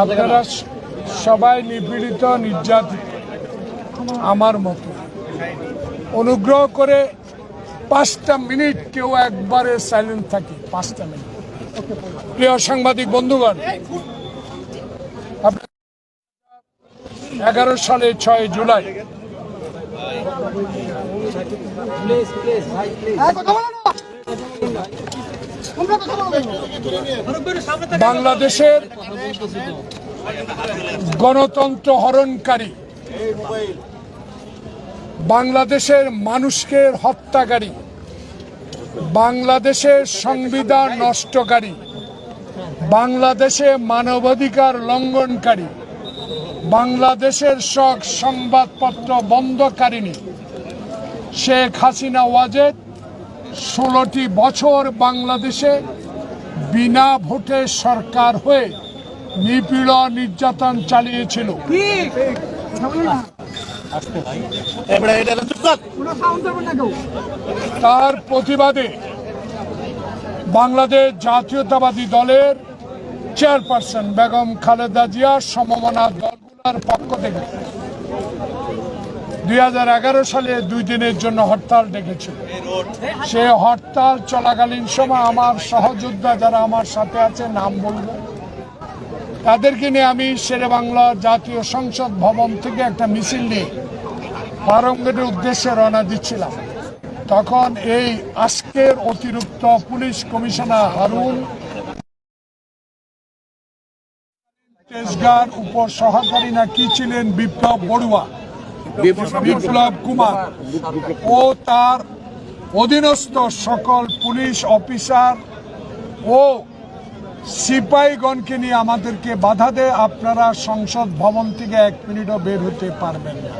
আপনারা সবাই নিপীড়িত, নির্যাতিত আমার মতো। অনুগ্রহ করে 5টা মিনিট কেউ একবারে সাইলেন্ট থাকে। 5টা মিনিট। প্রিয় সাংবাদিক বন্ধুগণ, 2011 সালে 6 জুলাই বাংলাদেশের গণতন্ত্র হরণকারী, বাংলাদেশের মানুষকে হত্যাকারী, বাংলাদেশের সংবিধান নষ্টকারী, বাংলাদেশে মানবাধিকার লঙ্ঘনকারী, বাংলাদেশের সব সংবাদপত্র বন্ধকারিণী শেখ হাসিনা ওয়াজেদ 16টি বছর বাংলাদেশে বিনা ভোটে সরকার হয়ে নিপীড়ন নির্যাতন চালিয়েছিল। তার প্রতিবাদে বাংলাদেশ জাতীয়তাবাদী দলের চেয়ারপারসন বেগম খালেদা জিয়া সমমনা দলগুলোর পক্ষ থেকে 2011 সালে 2 দিনের জন্য হরতাল ডেকেছিল। সে হরতাল চলাকালীন সময় আমার সহযোদ্ধা যারা আমার সাথে আছে, নাম বলবো, তাদেরকে নিয়ে আমি শেরেবাংলা জাতীয় সংসদ ভবন থেকে একটা মিছিল নিয়ে ফার্মগেটের উদ্দেশ্যে রওনা দিচ্ছিলাম। তখন এই আজকের অতিরিক্ত পুলিশ কমিশনার হারুন তেজগার উপর সহকারী না কি ছিলেন, বিপ্লব কুমার ও তার অধীনস্থ সকল পুলিশ অফিসার ও সিপাহীগণকে নিয়ে আমাদেরকে বাধা দেয়, আপনারা সংসদ ভবন থেকে 1 মিনিটও বের হতে পারবেন না।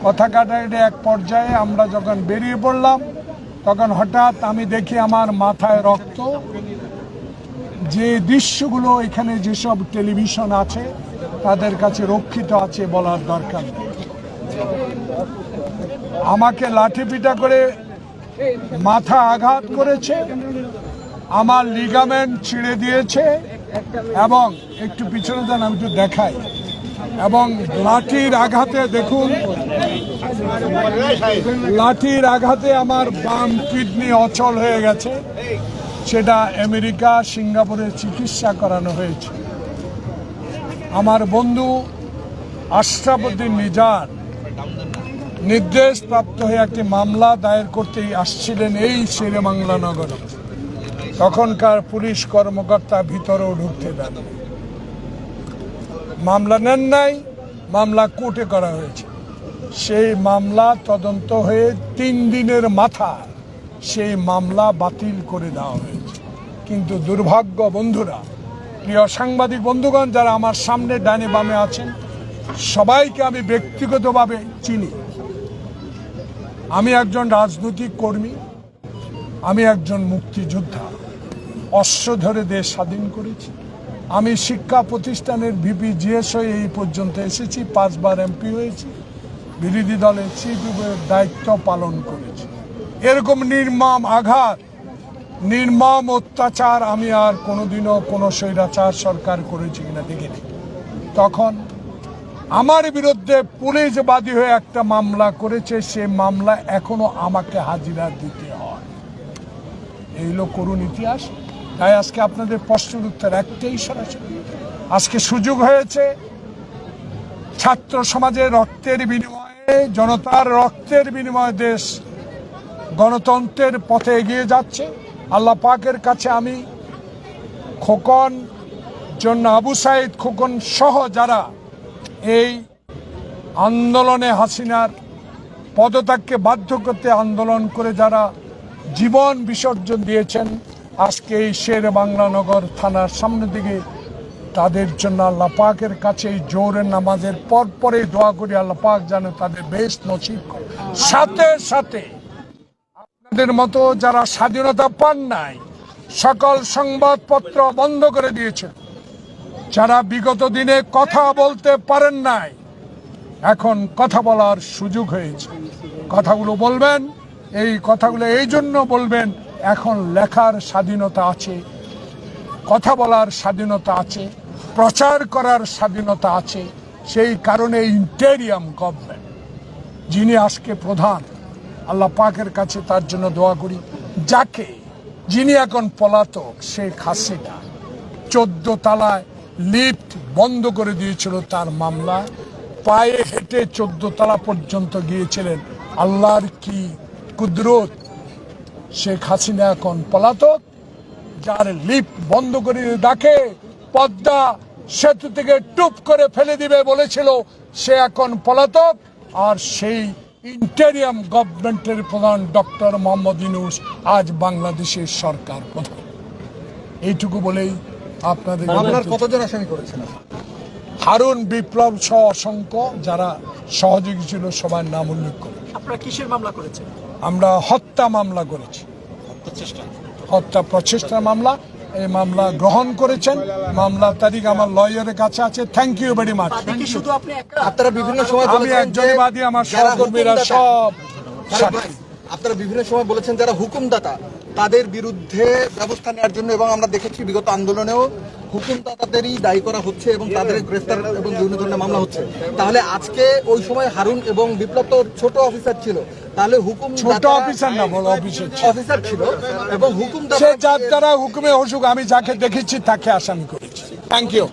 কথা কাটাকাটি এক পর্যায়ে আমরা যখন বেরিয়ে পড়লাম, তখন হঠাৎ আমি দেখি আমার মাথায় রক্ত। যে দৃশ্যগুলো এখানে যেসব টেলিভিশন আছে তাদের কাছে রক্ষিত আছে বলার দরকার নেই। আমাকে লাঠিপিটা করে মাথা আঘাত করেছে, আমার লিগামেন্ট ছিঁড়ে দিয়েছে এবং একটু পিছনে যান আমি একটু দেখাই, এবং লাঠির আঘাতে দেখুন, লাঠির আঘাতে আমার বাম কিডনি অচল হয়ে গেছে। সেটা আমেরিকা, সিঙ্গাপুরে চিকিৎসা করানো হয়েছে। আমার বন্ধু আশরাফুদ্দিন নিজার নির্দেশ প্রাপ্ত হয়ে একটি মামলা দায়ের করতে আসছিলেন এই শেরেবাংলা নগরে। তখনকার পুলিশ কর্মকর্তা ভিতরেও ঢুকতে দেন, মামলা নেন নাই, মামলা কোর্টে করা হয়েছে। সেই মামলা তদন্ত হয়ে 3 দিনের মাথায় সেই মামলা বাতিল করে দেওয়া হয়েছে। কিন্তু দুর্ভাগ্য বন্ধুরা, প্রিয় সাংবাদিক বন্ধুগণ যারা আমার সামনে ডানে বামে আছেন, সবাইকে আমি ব্যক্তিগতভাবে চিনি। আমি একজন রাজনৈতিক কর্মী, আমি একজন মুক্তিযোদ্ধা, অস্ত্র ধরে দেশ স্বাধীন করেছি। আমি শিক্ষা প্রতিষ্ঠানের ভিপি জিএস হয়ে এই পর্যন্ত এসেছি, 5 বার এমপি হয়েছি, বিরোধী দলের চিফ হুইপের দায়িত্ব পালন করেছি। এরকম নির্মম আঘাত, নির্মম অত্যাচার আমি আর কোনোদিনও কোনো স্বৈরাচার সরকার করেছি কিনা দেখিনি। তখন আমার বিরুদ্ধে পুলিশ বাদী হয়ে একটা মামলা করেছে, সে মামলা এখনো আমাকে হাজিরা দিতে হয়। এই হলো করুণ ইতিহাস। তাই আজকে আপনাদের প্রশ্নের উত্তর একটাই সরাসরি, আজকে সুযোগ হয়েছে ছাত্র সমাজের রক্তের বিনিময়ে, জনতার রক্তের বিনিময়ে দেশ গণতন্ত্রের পথে এগিয়ে যাচ্ছে। আল্লাহ পাকের কাছে আমি খোকন জন্য আবু সাইদ খোকন সহ যারা এই আন্দোলনে হাসিনার পদত্যাগকে বাধ্য করতে আন্দোলন করে যারা জীবন বিসর্জন দিয়েছেন, আজকে এই শেরেবাংলা নগর থানার সামনে দিকে, তাদের জন্য আল্লাহ পাকের কাছে এই জোহরের নামাজের পরে দোয়া করি আল্লাহ পাক যেন তাদের বেশ নসিব করে। সাথে সাথে আপনাদের মতো যারা স্বাধীনতা পান নাই, সকল সংবাদপত্র বন্ধ করে দিয়েছেন, যারা বিগত দিনে কথা বলতে পারেন নাই, এখন কথা বলার সুযোগ হয়েছে। কথাগুলো বলবেন, এই কথাগুলো এই জন্য বলবেন, এখন লেখার স্বাধীনতা আছে, কথা বলার স্বাধীনতা আছে, প্রচার করার স্বাধীনতা আছে। সেই কারণে ইন্টেরিয়াম গভর্নমেন্ট যিনি আজকে প্রধান, আল্লাহ পাকের কাছে তার জন্য দোয়া করি, যিনি এখন পলাতক শেখ হাসিনা 14 তলায় লিফট বন্ধ করে দিয়েছিল তার মামলা, পায়ে হেঁটে 14 তলা পর্যন্ত গিয়েছিলেন। আল্লাহর কি কুদরত, শেখ হাসিনা এখন পলাতক। যার লিফট বন্ধ করে ডাকে পদ্মা সেতু থেকে টুপ করে ফেলে দিবে বলেছিল, সে এখন পলাতক। আর সেই ইন্টেরিয়াম গভর্নমেন্টের প্রধান ডক্টর মোহাম্মদ ইউনূস আজ বাংলাদেশের সরকার প্রধান। এইটুকু বলেই আপনাদের কতজন আসামি করেছেন? হারুন, বিপ্লব সহ অসংখ্য যারা সহযোগী ছিল সবার নাম উল্লেখ করে। আপনারা কিসের মামলা করেছেন? আমরা হত্যা মামলা করেছি, হত্যা প্রচেষ্টা মামলা। এই মামলা গ্রহণ করেছেন, মামলার তারিখ আমার লয়ারের কাছে আছে। Thank you very much. শুধু আপনি আপনারা বিভিন্ন সময় আমি একজনই বাদী, আমার সহকর্মীরা সব সাক্ষী। আপনারা বিভিন্ন সময় বলেছেন যারা হুকুমদাতা তাদের বিরুদ্ধে ব্যবস্থা নেওয়ার জন্য, এবং আমরা দেখেছি বিগত আন্দোলনেও হুকুমদাতাদেরই দায়ী করা হচ্ছে এবং তাদের গ্রেফতার এবং বিভিন্ন ধরনের মামলা হচ্ছে। তাহলে আজকে ওই সময় হারুন এবং বিপ্লব তো ছোট অফিসার ছিল, তাহলে হুকুম ছোট অফিসার না, বড় অফিসার ছিল এবং হুকুমদাতা সে যার দ্বারা হুকুমে অসুখ, আমি যাকে দেখেছি তাকে আসামি করেছি। Thank you.